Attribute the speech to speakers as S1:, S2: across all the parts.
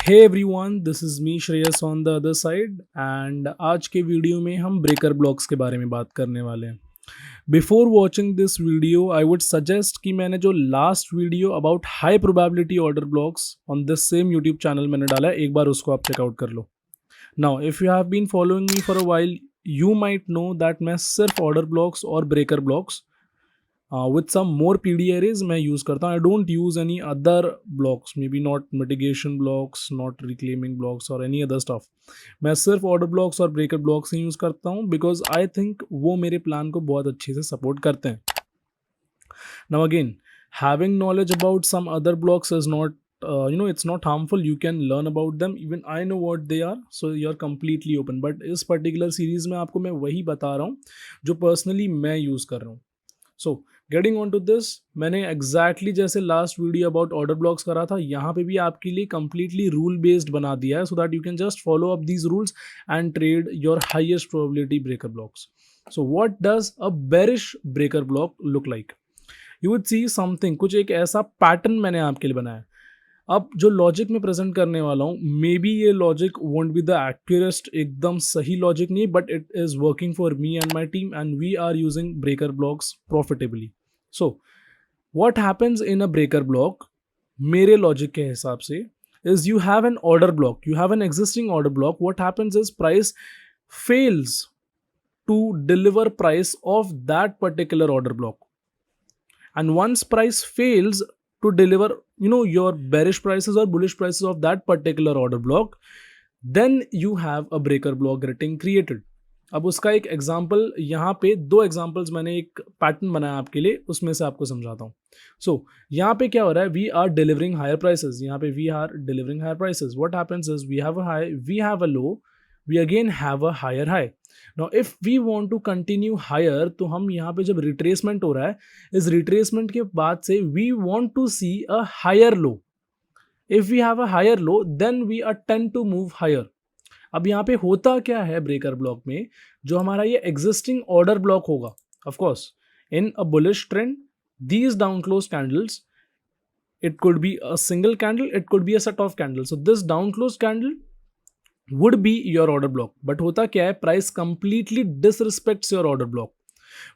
S1: Hey everyone, this is me Shreyas on the other side and आज के video में हम ब्रेकर ब्लॉक्स के बारे में बात करने वाले हैं। Before watching this video I would suggest कि मैंने जो last video about high probability order blocks on this same YouTube channel मैंने डाला है, एक बार उसको आप चेकआउट कर लो। Now if you have been following me for a while you might know that मैं सिर्फ ऑर्डर ब्लॉक्स और breaker blocks with some more PD arrays मैं यूज़ करता हूँ. I don't use any other blocks, maybe not mitigation blocks, not reclaiming blocks or any other stuff. मैं सिर्फ order blocks और breaker blocks ही use करता हूँ because I think वो मेरे प्लान को बहुत अच्छे से सपोर्ट करते हैं. Now again, having knowledge about some other blocks is not it's not harmful. You can learn about them. Even I know what they are, so you're completely open. But इस particular series में आपको मैं वही बता रहा हूँ जो personally मैं यूज़ कर रहा हूँ. So getting on to this, मैंने एग्जैक्टली जैसे last video about order blocks करा था, यहाँ पे भी आपके लिए कंप्लीटली रूल बेस्ड बना दिया है so that you can just follow up these rules and trade your highest probability breaker blocks. So what does a bearish breaker block look like? You would see something, कुछ एक ऐसा pattern मैंने आपके लिए बनाया है. अब जो लॉजिक मैं प्रेजेंट करने वाला हूँ, मे बी ये logic won't be the accuratest, एकदम सही लॉजिक नहीं, but it is working for me and my team and we are using breaker blocks profitably. So what happens in a breaker block मेरे logic के हिसाब से is you have an order block, you have an existing order block. What happens is price fails to deliver price of that particular order block, and once price fails to deliver your bearish prices or bullish prices of that particular order block, then you have a breaker block getting created. अब उसका एक example, यहाँ पे दो examples मैंने एक pattern बनाया आपके लिए, उसमें से आपको समझाता हूँ. सो यहाँ पे क्या हो रहा है, we are delivering higher prices. यहाँ पे we are delivering higher prices. What happens is we have a high, we have a low, we again have a higher high. Now if we want to continue higher, तो हम यहाँ पे जब retracement हो रहा है, इस रिट्रेसमेंट के बाद से we want to see a higher low. If we have a higher low then we are tend to move higher. अब यहाँ पे होता क्या है ब्रेकर ब्लॉक में, जो हमारा ये एग्जिस्टिंग ऑर्डर ब्लॉक होगा, of course in a bullish trend these down close candles, it could be a single candle, it could be a set of candles, so this down close candle would be your order block. But होता क्या है, price completely disrespects your order block,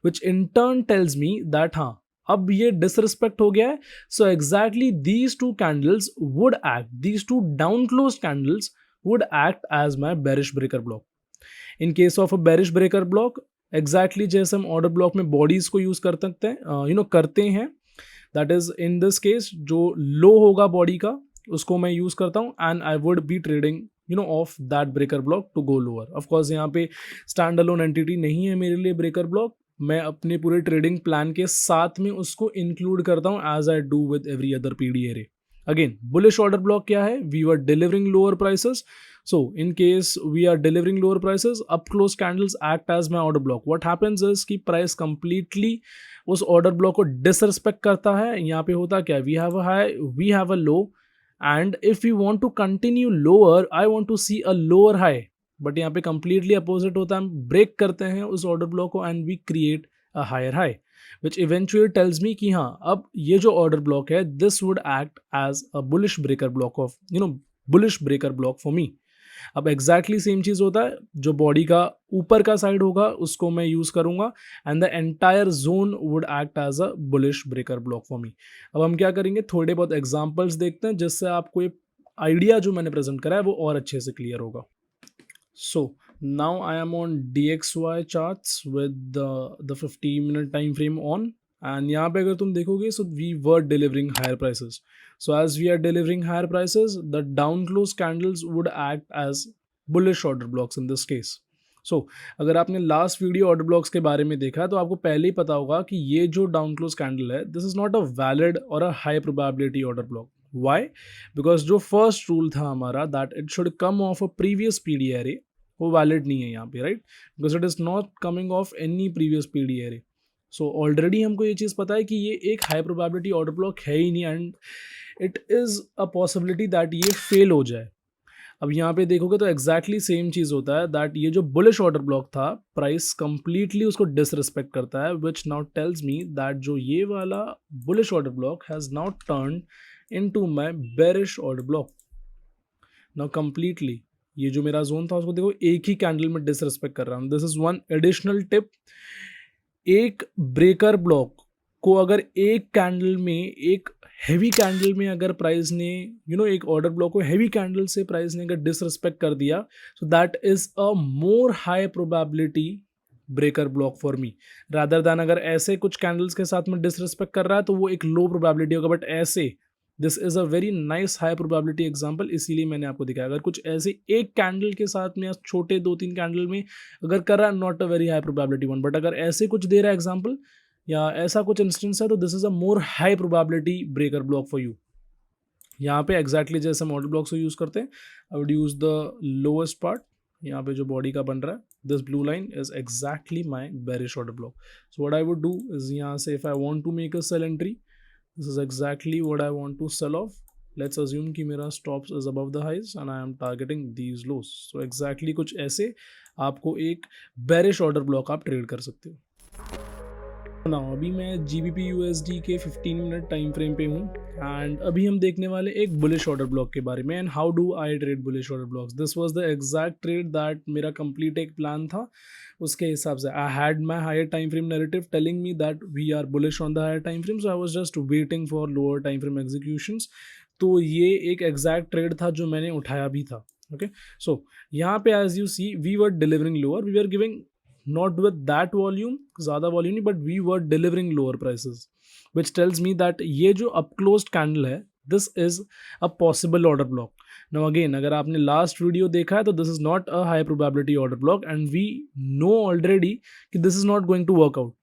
S1: which in turn tells me that हाँ, अब ये disrespect हो गया है. So exactly these two candles would act, these two down close candles would act as my bearish breaker block. In case of a bearish breaker block, exactly जैसे हम order block में bodies को use कर सकते हैं, करते हैं, that is in this case जो लो होगा बॉडी का, उसको मैं यूज करता हूँ and I would be trading off that breaker block to go lower. Of course यहाँ पे स्टैंड अलोन एंटिटी नहीं है मेरे लिए ब्रेकर ब्लॉक, मैं अपने पूरे ट्रेडिंग प्लान के साथ में उसको इंक्लूड करता हूँ as I do with every other PD array. Again bullish order block क्या है, we were delivering lower prices. So in case we are delivering lower prices, up close candles act as my order block. What happens is कि price completely उस order block को disrespect करता है. यहाँ पे होता क्या है, we have a high, we have a low, and if we want to continue lower, I want to see a lower high. But यहाँ पे completely opposite होता है, हम break करते हैं उस order block को and we create a higher high, which eventually tells me कि हाँ, अब ये जो order block है, this would act as a bullish breaker block of bullish breaker block for me. अब एग्जैक्टली सेम चीज होता है, जो बॉडी का ऊपर का साइड होगा उसको मैं यूज करूंगा and the entire zone would act as a bullish breaker block for me. अब हम क्या करेंगे, थोड़े बहुत एग्जांपल्स देखते हैं जिससे आपको ये आइडिया जो मैंने प्रेजेंट करा है वो और अच्छे से क्लियर होगा. So now I am on DXY charts with the 15-minute time frame on, and यहाँ पे अगर तुम देखोगे, so we were delivering higher prices. So as we are delivering higher prices, the down close candles would act as bullish order blocks in this case. So अगर आपने last video order blocks के बारे में देखा तो आपको पहले ही पता होगा कि ये जो डाउन क्लोज कैंडल है, this is not a valid or a high probability order block. Why? Because जो फर्स्ट रूल था हमारा, that it should come of a previous P D array, वो वैलिड नहीं है यहाँ पे, right? Because it is not coming of any previous P D array. So already हमको ये चीज़ पता है कि ये एक हाई प्रोबेबिलिटी ऑर्डर ब्लॉक है ही नहीं, and it is a possibility that ये फेल हो जाए. अब यहाँ पे देखोगे तो एग्जैक्टली सेम चीज़ होता है, दैट ये जो बुलिश ऑर्डर ब्लॉक था, प्राइस कंप्लीटली उसको डिसरिस्पेक्ट करता है, which now tales me that जो ये वाला bullish order block has now turn into my bearish order block. Now completely ये जो मेरा जोन था उसको देखो एक ही कैंडल में डिसरिस्पेक्ट कर रहा हूँ. This is one additional tip. एक ब्रेकर ब्लॉक को अगर एक कैंडल में, एक हेवी कैंडल में अगर प्राइस ने एक ऑर्डर ब्लॉक को हेवी कैंडल से प्राइस ने अगर डिसरिस्पेक्ट कर दिया, सो that is a more high probability breaker block for me, rather than अगर ऐसे कुछ कैंडल्स के साथ में डिसरिस्पेक्ट कर रहा है तो वो एक लो प्रोबेबिलिटी होगा. बट ऐसे this is a very nice high probability example, इसीलिए मैंने आपको दिखाया. अगर कुछ ऐसे एक कैंडल के साथ में या छोटे 2-3 कैंडल में अगर कर रहा है, not a very high probability one. But अगर ऐसे कुछ दे रहा है एग्जाम्पल या ऐसा कुछ इंस्टेंस है, तो this is a more high probability breaker block for you. यहाँ पे एग्जैक्टली जैसे मॉडल ब्लॉक्स को यूज़ करते हैं, I would use the lowest part. यहाँ पे जो बॉडी का बन रहा है, this blue line is exactly my bearish order block. So what I would do is यहाँ से if I want to make a sell entry, this is exactly what I want to sell off. Let's assume कि मेरा stops is above the highs and I am targeting these lows. So exactly कुछ ऐसे आपको एक bearish order block आप trade कर सकते हो. Now अभी मैं GBP USD के 15 मिनट टाइम फ्रेम पे हूँ एंड अभी हम देखने वाले एक बुलिश ऑर्डर ब्लॉक के बारे में. And how do I trade bullish order blocks. This was the exact trade that मेरा कंप्लीट एक प्लान था. उसके हिसाब से I had my higher time frame narrative telling me that we are bullish on the higher time frame, so I was just waiting for lower time frame executions. तो ये एक exact trade था जो मैंने उठाया भी था. ओके, सो यहाँ पे as you see we were delivering lower, we were giving not with that volume, ज़्यादा वॉल्यूम नहीं, but we were delivering lower prices, which tells me that ये जो अप क्लोज्ड कैंडल है, this is a possible order block. Now again अगर आपने last video देखा है तो this is not a high probability order block and we know already कि this is not going to work out,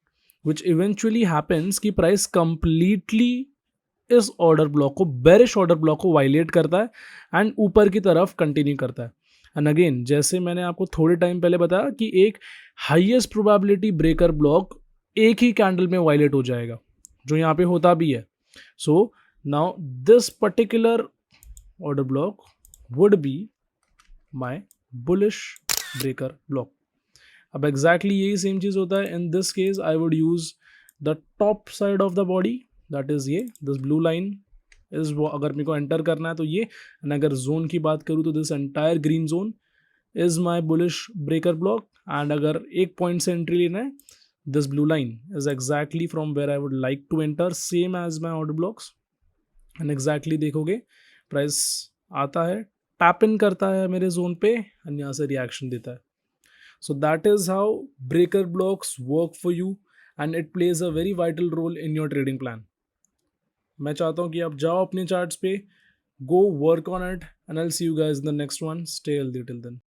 S1: which eventually happens कि price completely इस order block को, bearish order block को violet करता है एंड ऊपर की तरफ कंटिन्यू करता है. एंड अगेन जैसे मैंने आपको थोड़े टाइम पहले बताया कि एक हाईएस्ट प्रोबेबिलिटी ब्रेकर ब्लॉक एक ही कैंडल में वायलेट हो जाएगा, जो यहाँ पे होता भी है. So now this particular order block would be my bullish breaker block. अब एग्जैक्टली यही सेम चीज़ होता है. In this case I would use the top side of the body, that is ये दिस ब्लू लाइन इज, वो अगर मेरे को enter करना है तो ये. एंड अगर जोन की बात करूँ तो this entire green zone is my bullish breaker block. And अगर एक पॉइंट से एंट्री लेना है, this blue line is exactly from where I would like to enter, same as my order blocks. And exactly देखोगे price आता है, tap in करता है मेरे जोन पे एंड यहाँ से रिएक्शन देता है. So that is how breaker blocks work for you and it plays a very vital role in your trading plan. मैं चाहता हूँ कि आप जाओ अपने चार्ट्स पे, go work on it, and I'll see you guys in the next one. Stay healthy till then.